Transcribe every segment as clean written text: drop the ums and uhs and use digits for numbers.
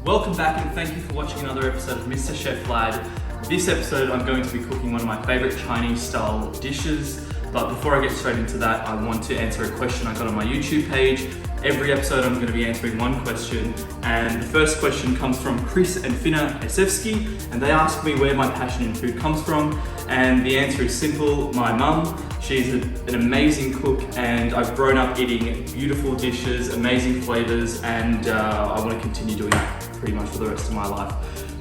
Welcome back and thank you for watching another episode of Mr. Chef Lad. This episode I'm going to be cooking one of my favourite Chinese style dishes, but before I get straight into that I want to answer a question I got on my YouTube page. Every episode I'm going to be answering one question, and the first question comes from Chris and Finna Esevsky, and they asked me where my passion in food comes from, and the answer is simple: my mum. She's an amazing cook, and I've grown up eating beautiful dishes, amazing flavours, and I want to continue doing that pretty much for the rest of my life.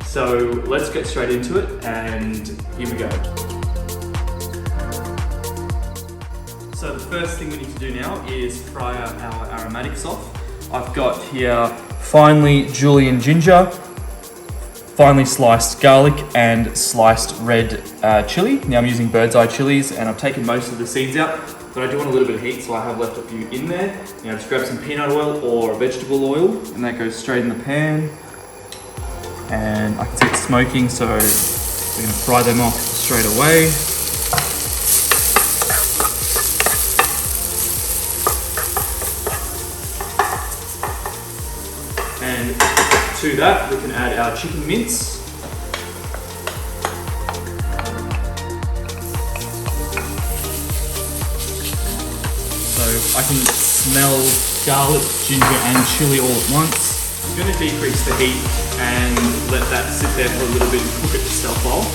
So let's get straight into it, and here we go. So the first thing we need to do now is fry our aromatics off. I've got here finely julienne ginger, finely sliced garlic, and sliced red chilli. Now I'm using bird's eye chilies, and I've taken most of the seeds out, but I do want a little bit of heat, so I have left a few in there. Now just grab some peanut oil or vegetable oil, and that goes straight in the pan. And I can see it's smoking, so we're gonna fry them off straight away. And to that, we can add our chicken mince. So I can smell garlic, ginger, and chili all at once. I'm going to decrease the heat and let that sit there for a little bit and cook it itself off.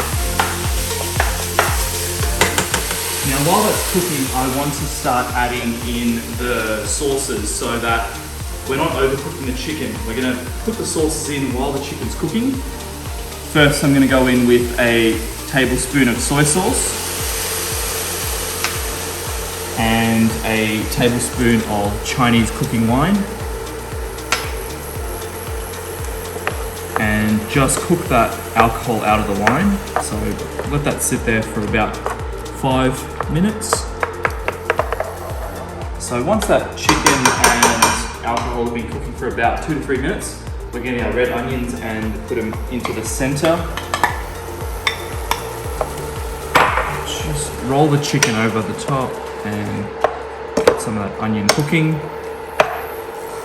Now while that's cooking, I want to start adding in the sauces so that we're not overcooking the chicken. We're going to put the sauces in while the chicken's cooking. First, I'm going to go in with a tablespoon of soy sauce and a tablespoon of Chinese cooking wine. And just cook that alcohol out of the wine. So let that sit there for about 5 minutes. So once that chicken and alcohol have been cooking for about 2 to 3 minutes, we're getting our red onions and put them into the center. Just roll the chicken over the top and get some of that onion cooking.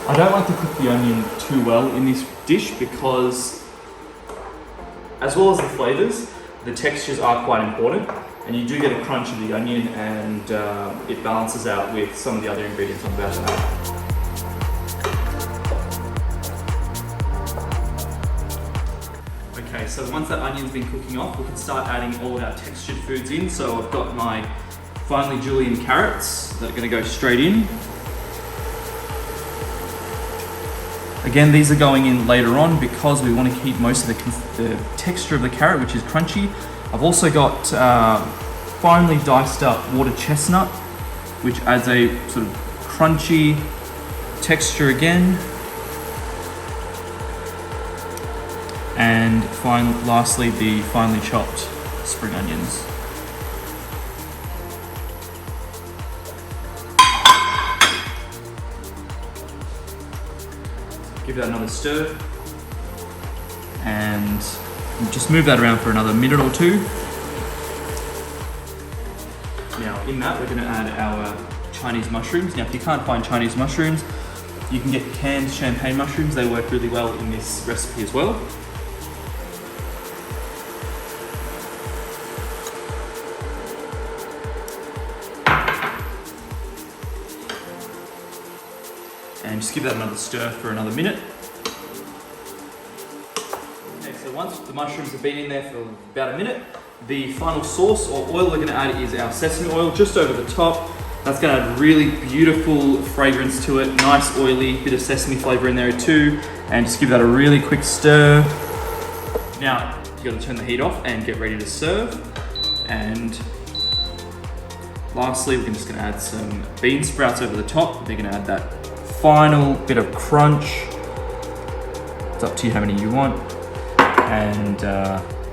I don't like to cook the onion too well in this dish because, as well as the flavors, the textures are quite important, and you do get a crunch of the onion, and it balances out with some of the other ingredients I'm about to add. Okay, so once that onion's been cooking off, we can start adding all of our textured foods in. So I've got my finely julienne carrots that are going to go straight in. Again, these are going in later on because we want to keep most of the texture of the carrot, which is crunchy. I've also got finely diced up water chestnut, which adds a sort of crunchy texture again. And lastly, the finely chopped spring onions. Give that another stir, and just move that around for another minute or two. Now in that, we're going to add our Chinese mushrooms. Now if you can't find Chinese mushrooms, you can get canned champagne mushrooms. They work really well in this recipe as well. And just give that another stir for another minute. Okay, so once the mushrooms have been in there for about a minute, the final sauce or oil we're going to add is our sesame oil just over the top. That's going to add really beautiful fragrance to it, nice oily bit of sesame flavour in there too, and just give that a really quick stir. Now you've got to turn the heat off and get ready to serve. And lastly, we're just going to add some bean sprouts over the top. They're going to add that final bit of crunch. It's up to you how many you want, and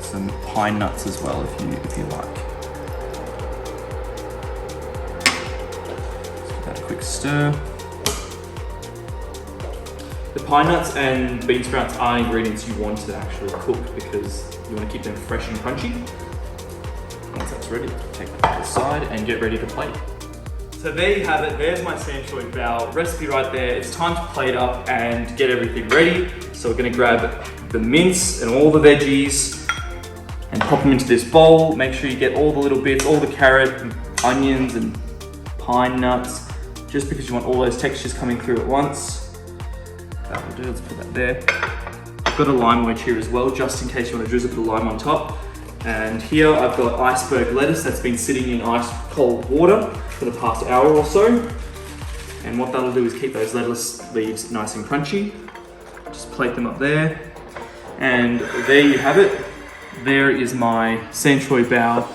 some pine nuts as well if you like. Just give that a quick stir. The pine nuts and bean sprouts are ingredients you want to actually cook because you want to keep them fresh and crunchy. Once that's ready, take that to the side and get ready to plate. So there you have it, there's my San Choy Bow recipe right there. It's time to plate up and get everything ready. So we're gonna grab the mince and all the veggies and pop them into this bowl. Make sure you get all the little bits, all the carrot and onions and pine nuts, just because you want all those textures coming through at once. That will do, let's put that there. I've got a lime wedge here as well, just in case you want to drizzle a bit of lime on top. And here I've got iceberg lettuce that's been sitting in ice cold water for the past hour or so. And what that'll do is keep those lettuce leaves nice and crunchy. Just plate them up there. And there you have it. There is my San Choy Bow.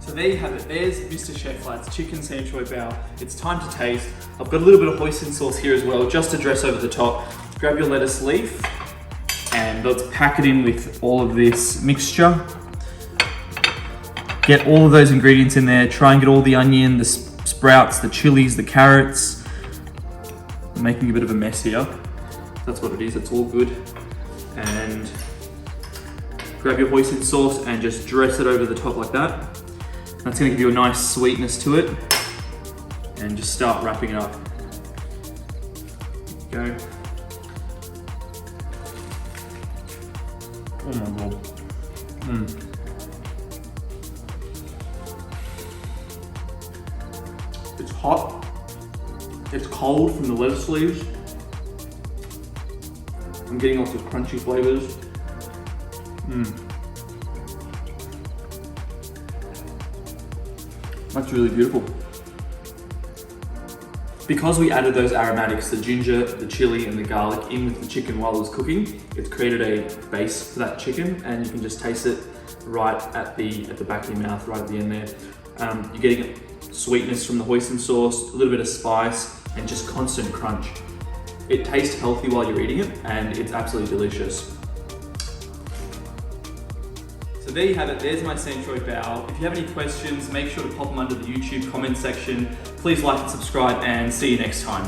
So there you have it. There's Mr. Chef Lad's chicken San Choy Bow. It's time to taste. I've got a little bit of hoisin sauce here as well, just to dress over the top. Grab your lettuce leaf and let's pack it in with all of this mixture. Get all of those ingredients in there. Try and get all the onion, the sprouts, the chilies, the carrots. I'm making a bit of a mess here. That's what it is, it's all good. And grab your hoisin sauce and just dress it over the top like that. That's gonna give you a nice sweetness to it. And just start wrapping it up. There you go. Oh my god. It's hot. It's cold from the lettuce leaves. I'm getting lots of crunchy flavors. That's really beautiful. Because we added those aromatics, the ginger, the chili, and the garlic in with the chicken while it was cooking, it's created a base for that chicken, and you can just taste it right at the back of your mouth, right at the end there. You're getting sweetness from the hoisin sauce, a little bit of spice, and just constant crunch. It tastes healthy while you're eating it, and it's absolutely delicious. So there you have it, there's my San Choy Bow. If you have any questions, make sure to pop them under the YouTube comment section. Please like and subscribe, and see you next time.